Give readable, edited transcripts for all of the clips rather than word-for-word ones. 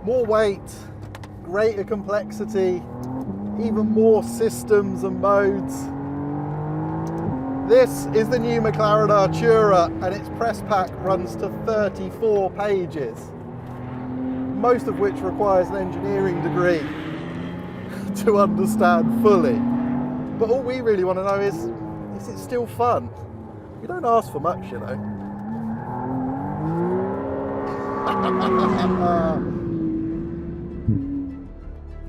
More weight, greater complexity, even more systems and modes. This is the new McLaren Artura, and its press pack runs to 34 pages, most of which requires an engineering degree to understand fully. But all we really want to know is it still fun? We don't ask for much, you know.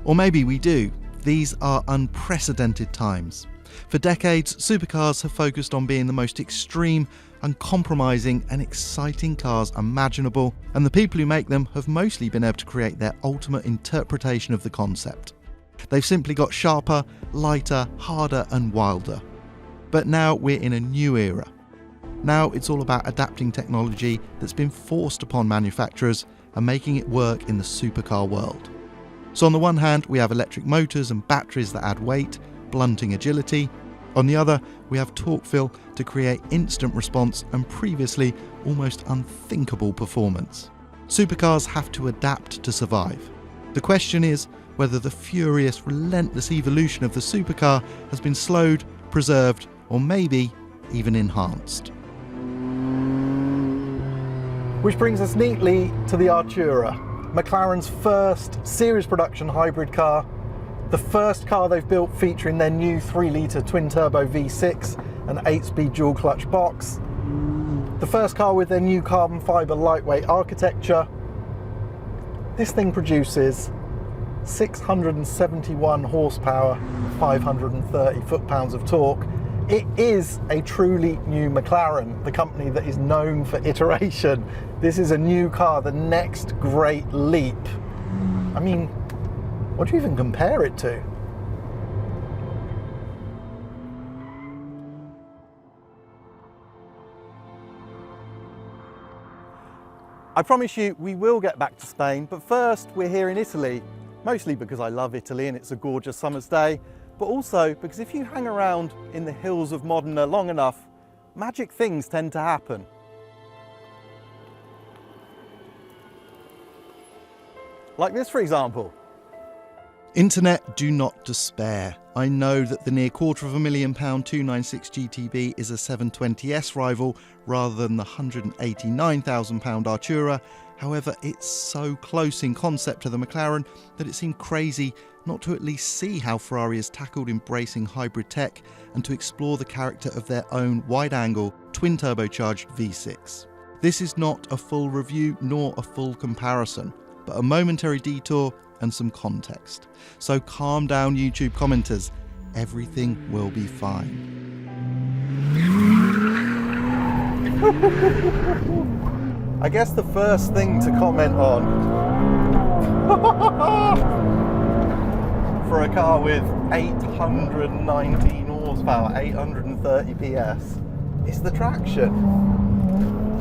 Or maybe we do. These are unprecedented times. For decades, supercars have focused on being the most extreme, uncompromising and exciting cars imaginable, and the people who make them have mostly been able to create their ultimate interpretation of the concept. They've simply got sharper, lighter, harder and wilder. But now we're in a new era. Now it's all about adapting technology that's been forced upon manufacturers and making it work in the supercar world. So on the one hand, we have electric motors and batteries that add weight, blunting agility. On the other, we have torque fill to create instant response and previously almost unthinkable performance. Supercars have to adapt to survive. The question is whether the furious, relentless evolution of the supercar has been slowed, preserved, or maybe even enhanced. Which brings us neatly to the Artura, McLaren's first series production hybrid car, the first car they've built featuring their new 3-litre twin-turbo V6 and 8-speed dual-clutch box, the first car with their new carbon fibre lightweight architecture. This thing produces 671 horsepower, 530 foot-pounds of torque. It is a truly new McLaren, the company that is known for iteration. This is a new car, the next great leap. I mean, what do you even compare it to? I promise you we will get back to Spain, but first we're here in Italy, mostly because I love Italy and it's a gorgeous summer's day, but also because if you hang around in the hills of Modena long enough, magic things tend to happen. Like this, for example. Internet, do not despair. I know that the near £250,000 296 GTB is a 720S rival rather than the £189,000 Artura. However, it's so close in concept to the McLaren that it seemed crazy not to at least see how Ferrari has tackled embracing hybrid tech and to explore the character of their own wide-angle, twin-turbocharged V6. This is not a full review nor a full comparison, but a momentary detour and some context. So calm down, YouTube commenters. Everything will be fine. I guess the first thing to comment on for a car with 819 horsepower, 830 PS, is the traction.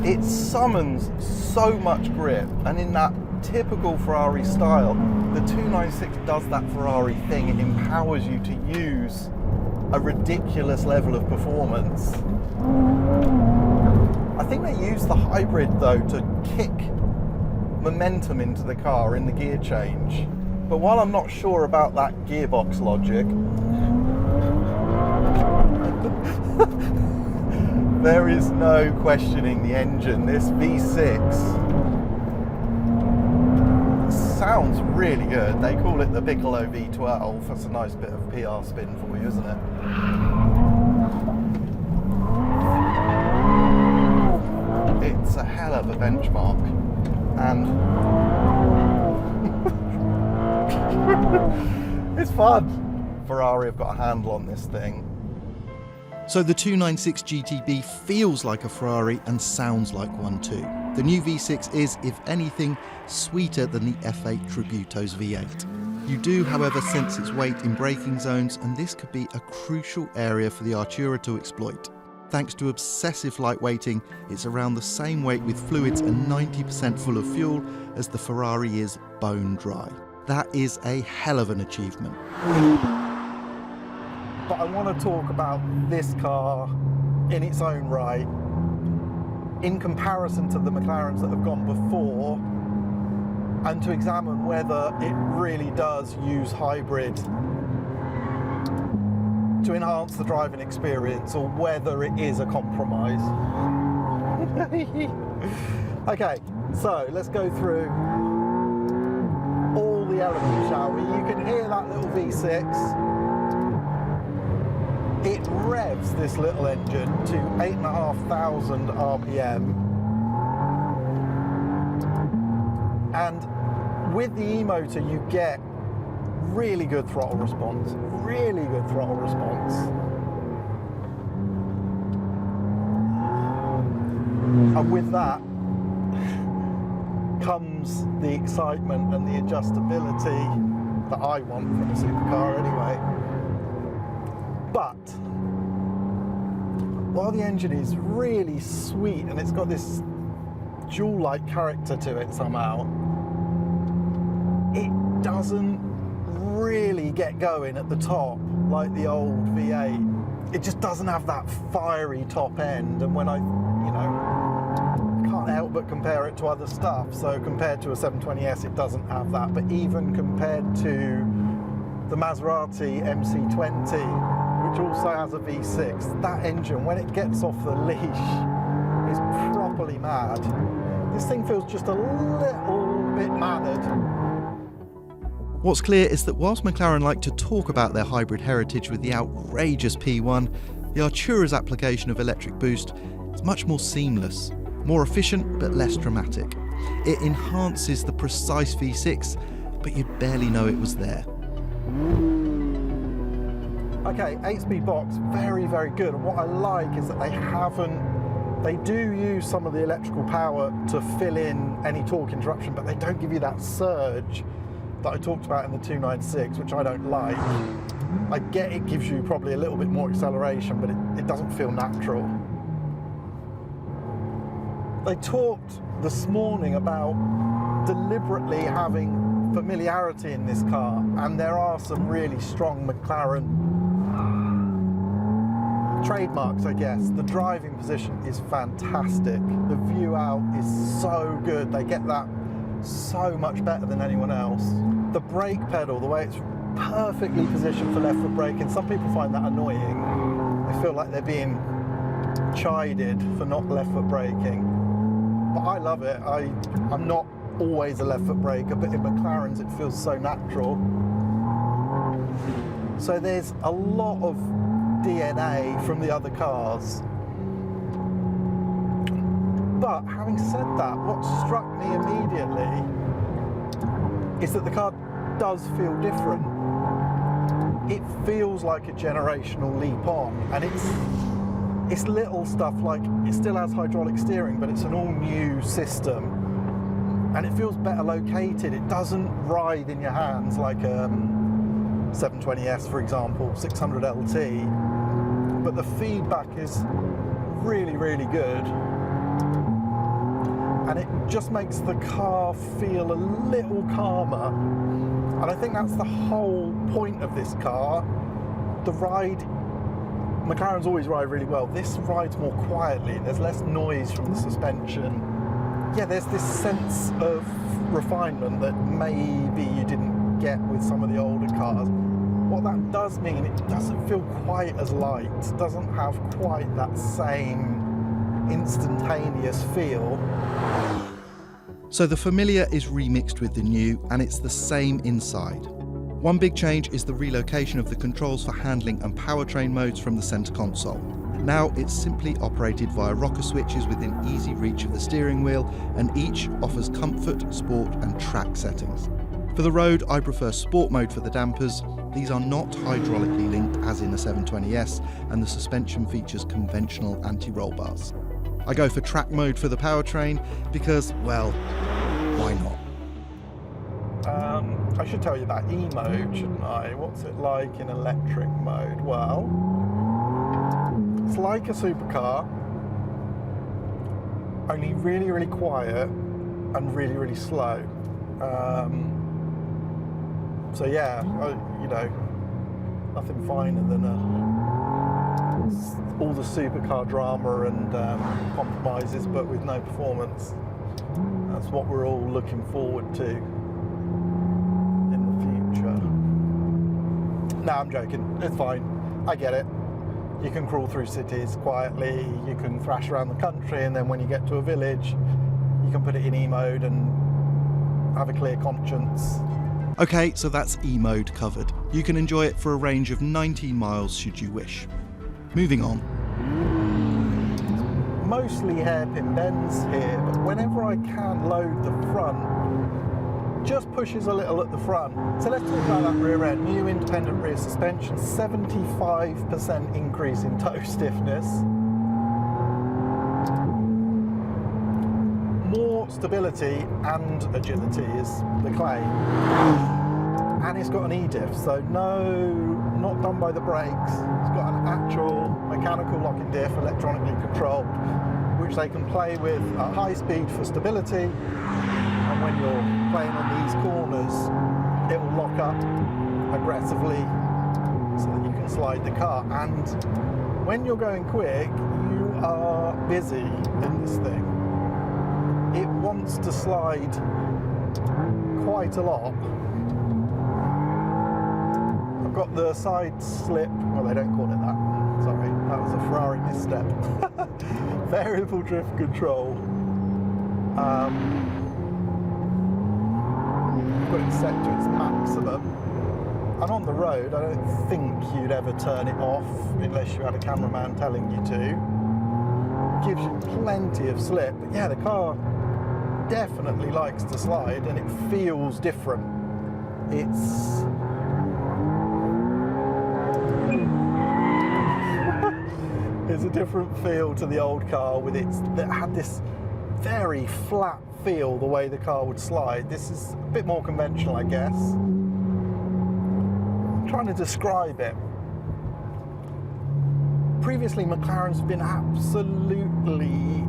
It summons so much grip, and in that typical Ferrari style, the 296 does that Ferrari thing. It empowers you to use a ridiculous level of performance. I think they use the hybrid though to kick momentum into the car in the gear change. But while I'm not sure about that gearbox logic, there is no questioning the engine. This V6 sounds really good. They call it the Piccolo V12. That's a nice bit of PR spin for you, isn't it? It's a hell of a benchmark, and it's fun. Ferrari have got a handle on this thing. So the 296 GTB feels like a Ferrari and sounds like one too. The new V6 is, if anything, sweeter than the F8 Tributo's V8. You do, however, sense its weight in braking zones, and this could be a crucial area for the Artura to exploit. Thanks to obsessive lightweighting, it's around the same weight with fluids and 90% full of fuel as the Ferrari is bone dry. That is a hell of an achievement. But I want to talk about this car in its own right, in comparison to the McLarens that have gone before, and to examine whether it really does use hybrid to enhance the driving experience or whether it is a compromise. Okay, so let's go through all the elements, shall we? You can hear that little V6. It revs this little engine to 8,500 RPM. And with the e-motor, you get really good throttle response, really good throttle response. And with that comes the excitement and the adjustability that I want from a supercar anyway. But while the engine is really sweet and it's got this jewel-like character to it somehow, it doesn't really get going at the top like the old V8. It just doesn't have that fiery top end, and when I can't help but compare it to other stuff, so compared to a 720S it doesn't have that, but even compared to the Maserati MC20, which also has a V6, that engine, when it gets off the leash, is properly mad. This thing feels just a little bit mannered. What's clear is that whilst McLaren like to talk about their hybrid heritage with the outrageous P1, the Artura's application of electric boost is much more seamless, more efficient but less dramatic. It enhances the precise V6, but you'd barely know it was there. Okay, 8-speed box, very, very good. And what I like is that they do use some of the electrical power to fill in any torque interruption, but they don't give you that surge that I talked about in the 296, which I don't like. I get it gives you probably a little bit more acceleration, but it doesn't feel natural. They talked this morning about deliberately having familiarity in this car, and there are some really strong McLaren trademarks, I guess. The driving position is fantastic. The view out is so good. They get that so much better than anyone else. The brake pedal, the way it's perfectly positioned for left foot braking, some people find that annoying. They feel like they're being chided for not left foot braking. But I love it. I'm not always a left foot braker, but in McLaren's it feels so natural. So there's a lot of DNA from the other cars. But having said that, what struck me immediately is that the car does feel different. It feels like a generational leap on, and it's little stuff like it still has hydraulic steering, but it's an all-new system, and it feels better located. It doesn't writhe in your hands like a 720S, for example, 600 LT, but the feedback is really, really good. And it just makes the car feel a little calmer. And I think that's the whole point of this car. The ride, McLaren's always ride really well. This rides more quietly. There's less noise from the suspension. Yeah, there's this sense of refinement that maybe you didn't get with some of the older cars. What that does mean, it doesn't feel quite as light. It doesn't have quite that same instantaneous feel. So the familiar is remixed with the new, and it's the same inside. One big change is the relocation of the controls for handling and powertrain modes from the centre console. Now it's simply operated via rocker switches within easy reach of the steering wheel, and each offers comfort, sport and track settings. For the road, I prefer sport mode for the dampers. These are not hydraulically linked as in the 720S, and the suspension features conventional anti-roll bars. I go for track mode for the powertrain because, well, why not? I should tell you about E-mode, shouldn't I? What's it like in electric mode? Well, it's like a supercar, only really, really quiet and really, really slow. So yeah, nothing finer than all the supercar drama and compromises, but with no performance. That's what we're all looking forward to. capture. No, I'm joking. It's fine. I get it. You can crawl through cities quietly, you can thrash around the country, and then when you get to a village, you can put it in E mode and have a clear conscience. Okay, so that's E mode covered. You can enjoy it for a range of 19 miles should you wish. Moving on. Mostly hairpin bends here, but whenever I can load the front, just pushes a little at the front. So let's talk about that rear end. New independent rear suspension, 75% increase in toe stiffness. More stability and agility is the claim. And it's got an E-diff, so no, not done by the brakes. It's got an actual mechanical locking diff, electronically controlled, which they can play with at high speed for stability. And when you're playing on these corners, it will lock up aggressively so that you can slide the car. And when you're going quick, you are busy in this thing. It wants to slide quite a lot. I've got the side slip, well, they don't call it that, sorry, that was a Ferrari misstep. Variable drift control. Put it set to its maximum, and on the road I don't think you'd ever turn it off unless you had a cameraman telling you to. Gives you plenty of slip, but yeah, the car definitely likes to slide and it feels different. It's a different feel to the old car that had this very flat feel the way the car would slide. This is a bit more conventional, I guess. I'm trying to describe it. Previously, McLaren's have been absolutely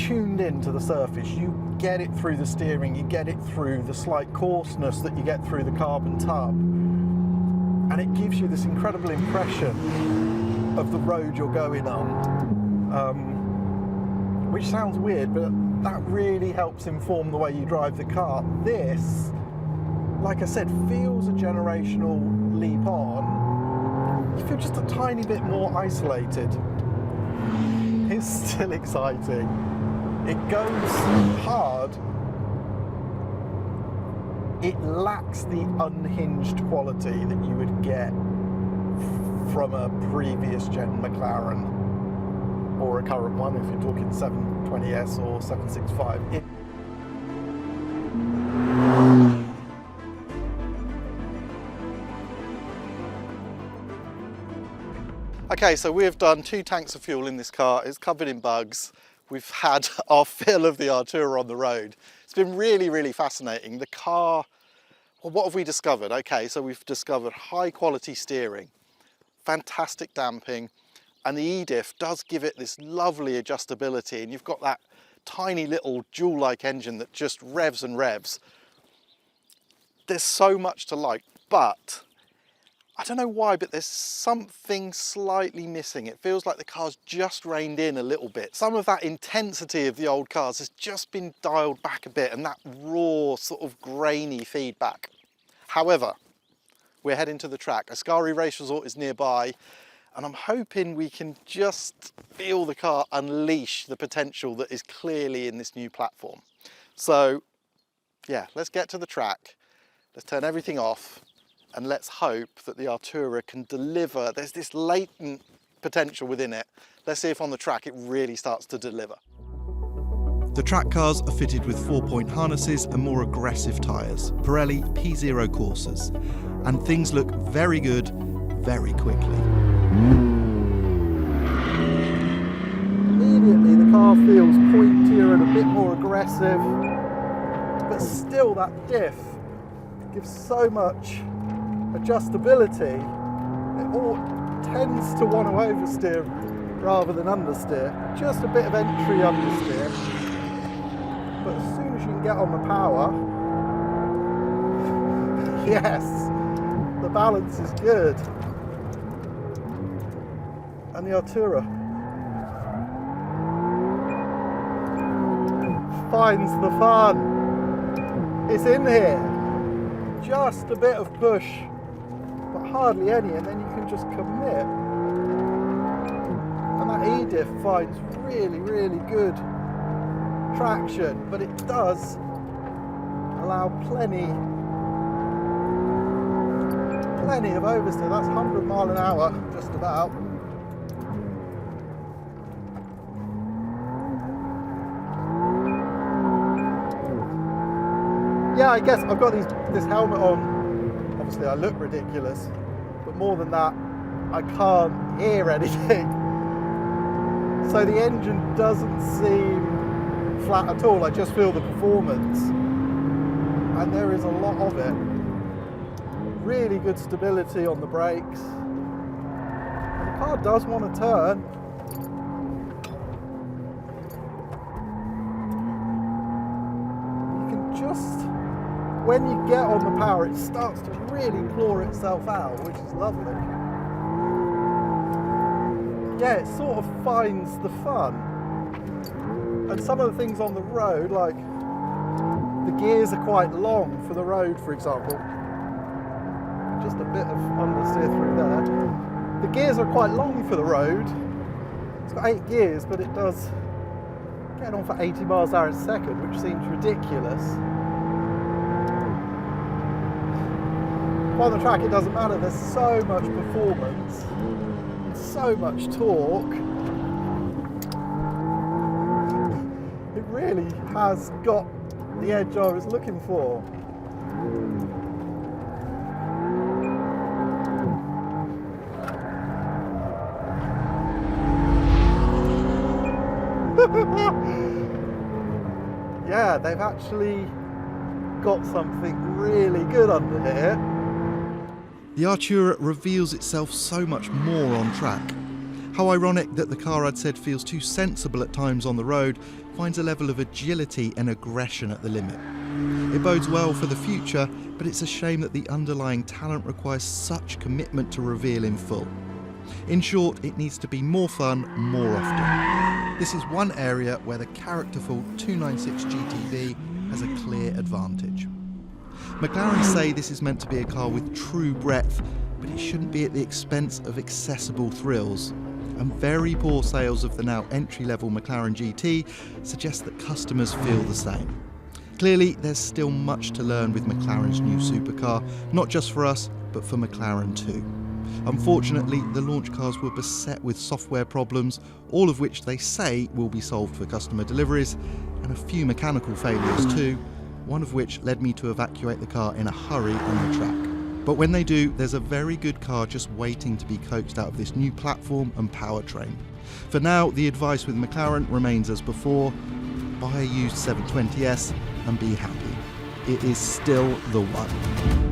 tuned into the surface. You get it through the steering, you get it through the slight coarseness that you get through the carbon tub, and it gives you this incredible impression of the road you're going on. Which sounds weird, but that really helps inform the way you drive the car. This, like I said, feels a generational leap on. You feel just a tiny bit more isolated. It's still exciting. It goes hard. It lacks the unhinged quality that you would get from a previous gen McLaren, or a current one if you're talking 720S or 765. Okay, so we've done 2 tanks of fuel in this car. It's covered in bugs. We've had our fill of the Artura on the road. It's been really, really fascinating. The car, well, what have we discovered? Okay, so we've discovered high quality steering, fantastic damping, and the E-diff does give it this lovely adjustability, and you've got that tiny little Joule-like engine that just revs and revs. There's so much to like, but I don't know why, but there's something slightly missing. It feels like the car's just reined in a little bit. Some of that intensity of the old cars has just been dialed back a bit, and that raw, sort of grainy feedback. However, we're heading to the track. Ascari Race Resort is nearby, and I'm hoping we can just feel the car unleash the potential that is clearly in this new platform. So yeah, let's get to the track. Let's turn everything off, and let's hope that the Artura can deliver. There's this latent potential within it. Let's see if on the track it really starts to deliver. The track cars are fitted with 4-point harnesses and more aggressive tyres, Pirelli P0 Corsas, and things look very good very quickly. Immediately the car feels pointier and a bit more aggressive, but still that diff gives so much adjustability. It all tends to want to oversteer rather than understeer. Just a bit of entry understeer, but as soon as you can get on the power, yes, the balance is good. And the Artura finds the fun. It's in here. just a bit of push, but hardly any, and then you can just commit. And that E-diff finds really, really good traction, but it does allow plenty of oversteer. That's 100 mile an hour, just about. Yeah, I guess I've got this helmet on. Obviously I look ridiculous, but more than that, I can't hear anything. So the engine doesn't seem flat at all. I just feel the performance, and there is a lot of it. Really good stability on the brakes. And the car does want to turn. You can just, when you get on the power, it starts to really claw itself out, which is lovely. Yeah, it sort of finds the fun. And some of the things on the road, like the gears are quite long for the road, for example. Just a bit of understeer through there. The gears are quite long for the road. It's got 8 gears, but it does get on for 80 miles an hour a second, which seems ridiculous. On the track, it doesn't matter. There's so much performance, so much torque. It really has got the edge I was looking for. Yeah, they've actually got something really good under here. The Artura reveals itself so much more on track. How ironic that the car I'd said feels too sensible at times on the road finds a level of agility and aggression at the limit. It bodes well for the future, but it's a shame that the underlying talent requires such commitment to reveal in full. In short, it needs to be more fun more often. This is one area where the characterful 296 GTB has a clear advantage. McLaren say this is meant to be a car with true breadth, but it shouldn't be at the expense of accessible thrills. And very poor sales of the now entry-level McLaren GT suggest that customers feel the same. Clearly, there's still much to learn with McLaren's new supercar, not just for us, but for McLaren too. Unfortunately, the launch cars were beset with software problems, all of which they say will be solved for customer deliveries, and a few mechanical failures too, one of which led me to evacuate the car in a hurry on the track. But when they do, there's a very good car just waiting to be coaxed out of this new platform and powertrain. For now, the advice with McLaren remains as before: buy a used 720S and be happy. It is still the one.